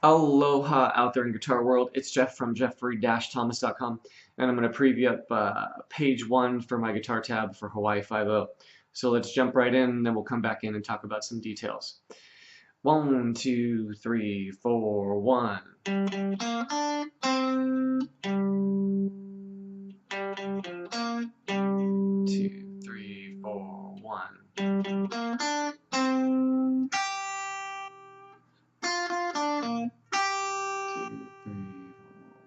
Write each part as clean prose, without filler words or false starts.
Aloha out there in guitar world. It's Jeff from jeffrey-thomas.com, and I'm going to preview up page 1 for my guitar tab for Hawaii 5-0. So let's jump right in, and then we'll come back in and talk about some details. 1, 2, 3, 4, 1. 2, 3, 4, 1.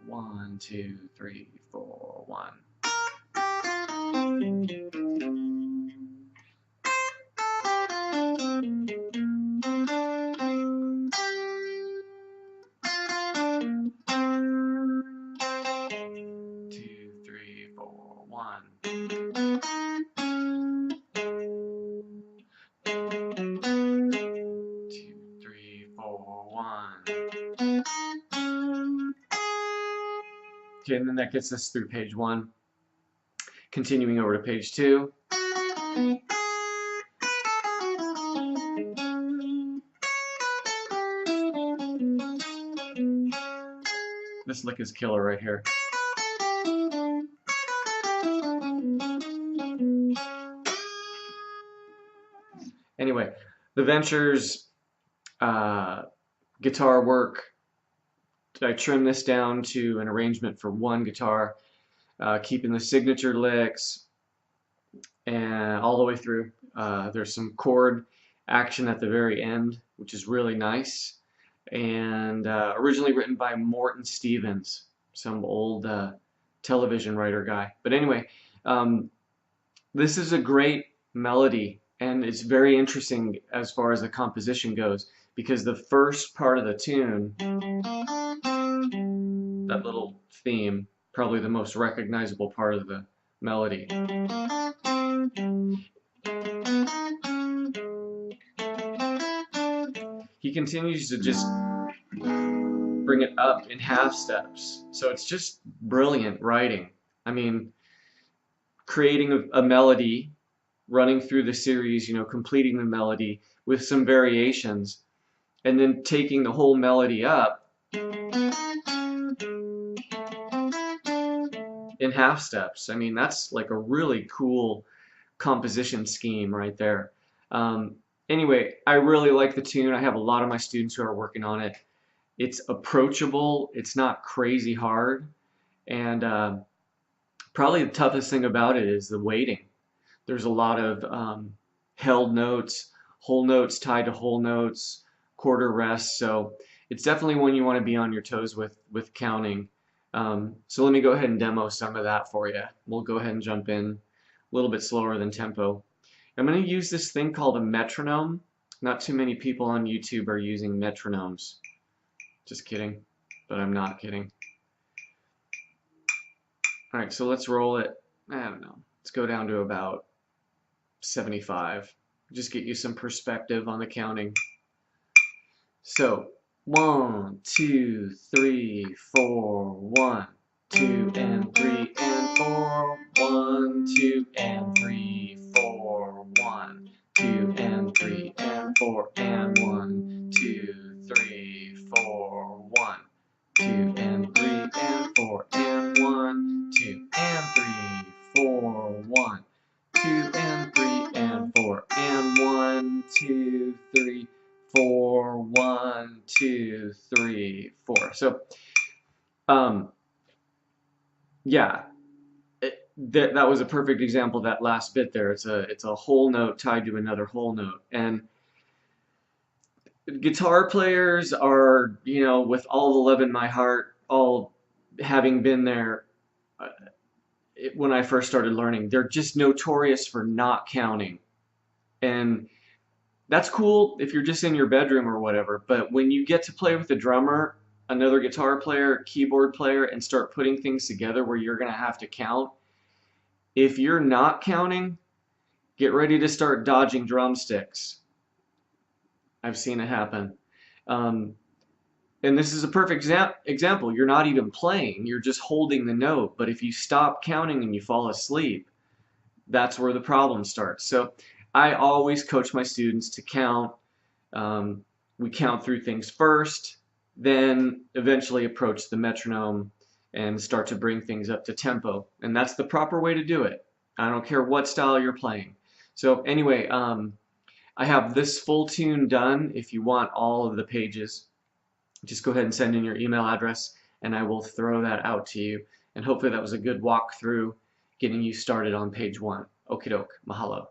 1, 2, 3, 4, 1. 2, 3, 4, 1. 2, 3, 4, 1. Okay, and then that gets us through page 1. Continuing over to page 2. This lick is killer right here. Anyway, the Ventures guitar work, I trim this down to an arrangement for one guitar, keeping the signature licks and all the way through. There's some chord action at the very end, which is really nice. And originally written by Morton Stevens, some old television writer guy. But anyway, this is a great melody, and it's very interesting as far as the composition goes, because the first part of the tune, that little theme, probably the most recognizable part of the melody. He continues to just bring it up in half steps. So it's just brilliant writing. I mean, creating a melody, running through the series, completing the melody with some variations, and then taking the whole melody up in half steps. I mean, that's like a really cool composition scheme right there. Anyway, I really like the tune. I have a lot of my students who are working on it. It's approachable. It's not crazy hard. And probably the toughest thing about it is the weighting. There's a lot of held notes, whole notes tied to whole notes, quarter rests. So it's definitely one you want to be on your toes with counting. So let me go ahead and demo some of that for you. We'll go ahead and jump in a little bit slower than tempo. I'm going to use this thing called a metronome. Not too many people on YouTube are using metronomes. Just kidding, but I'm not kidding. All right, so let's roll it. I don't know. Let's go down to about 75. Just get you some perspective on the counting. So 1, 2, 3, 4, 1, 2 and 3 and 4, 1, 2 and 3, 4, 1, 2 and 3 and 4 and 1, 2, 3, 4, 1, 2 and 3 and 4 and 1, 2 and 3, 4, 1, 2 and 3 and 4 and 1, 2, 3, 4, 1, 2, 3, 4. So, yeah, that was a perfect example. That last bit there, it's a whole note tied to another whole note, and guitar players are, with all the love in my heart, all having been there when I first started learning, they're just notorious for not counting, and that's cool if you're just in your bedroom or whatever, but when you get to play with a drummer, another guitar player, keyboard player, and start putting things together where you're going to have to count, if you're not counting, get ready to start dodging drumsticks. I've seen it happen. And this is a perfect example. You're not even playing, you're just holding the note, but if you stop counting and you fall asleep, that's where the problem starts. So I always coach my students to count. We count through things first, then eventually approach the metronome and start to bring things up to tempo. And that's the proper way to do it. I don't care what style you're playing. So anyway, I have this full tune done. If you want all of the pages, just go ahead and send in your email address and I will throw that out to you. And hopefully that was a good walkthrough getting you started on page 1. Okie doke. Mahalo.